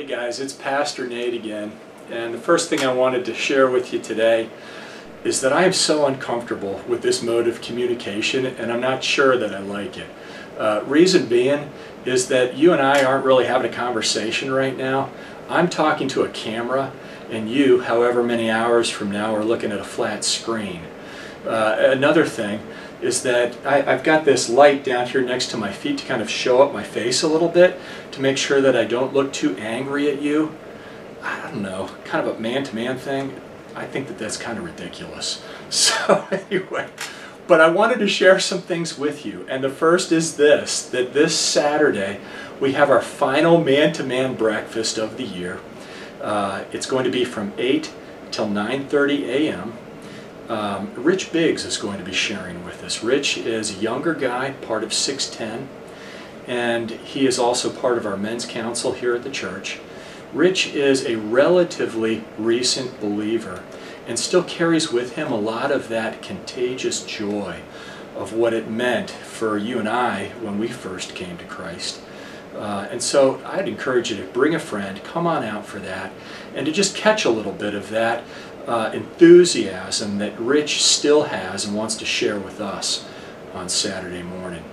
guys, it's Pastor Nate again, and the first thing I wanted to share with you today is that I am so uncomfortable with this mode of communication, and I'm not sure that I like it. Reason being is that you and I aren't really having a conversation right now. I'm talking to a camera, and you, however many hours from now, are looking at a flat screen. Another thing is that I've got this light down here next to my feet to kind of show up my face a little bit to make sure that I don't look too angry at you. I don't know, kind of a man-to-man thing. I think that that's kind of ridiculous. So anyway, but I wanted to share some things with you, and the first is this, that this Saturday we have our final man-to-man breakfast of the year. It's going to be from 8 till 9:30 a.m. Rich Biggs is going to be sharing with us. Rich is a younger guy, part of 610, and he is also part of our men's council here at the church. Rich is a relatively recent believer and still carries with him a lot of that contagious joy of what it meant for you and I when we first came to Christ. And so I'd encourage you to bring a friend, come on out for that, and to just catch a little bit of that enthusiasm that Rich still has and wants to share with us on Saturday morning.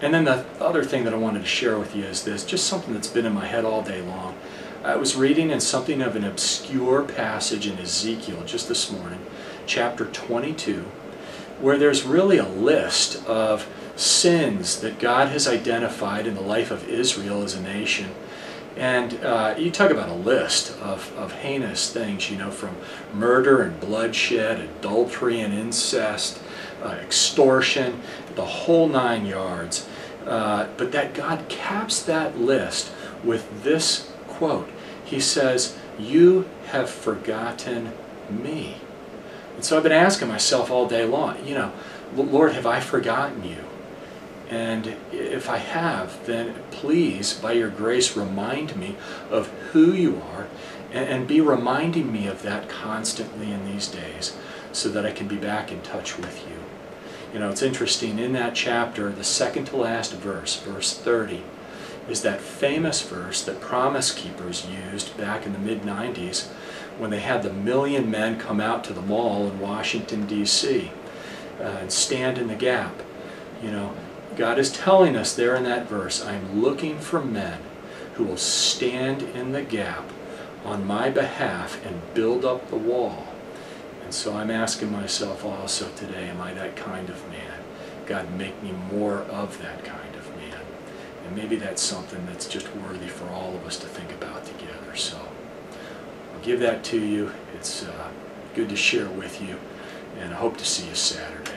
And then the other thing that I wanted to share with you is this, just something that's been in my head all day long. I was reading in something of an obscure passage in Ezekiel just this morning, chapter 22, where there's really a list of sins that God has identified in the life of Israel as a nation. And you talk about a list of heinous things, you know, from murder and bloodshed, adultery and incest, extortion, the whole 9 yards. But that God caps that list with this quote. He says, "You have forgotten me." And so I've been asking myself all day long, you know, Lord, have I forgotten you? And if I have, then please, by your grace, remind me of who you are, and be reminding me of that constantly in these days so that I can be back in touch with you. You know, it's interesting, in that chapter, the second to last verse, verse 30, is that famous verse that Promise Keepers used back in the mid-90s when they had the 1 million men come out to the mall in Washington, D.C. And stand in the gap. You know, God is telling us there in that verse, I'm looking for men who will stand in the gap on my behalf and build up the wall. And so I'm asking myself also today, am I that kind of man? God, make me more of that kind of man. And maybe that's something that's just worthy for all of us to think about together. So I'll give that to you. It's good to share with you, and I hope to see you Saturday.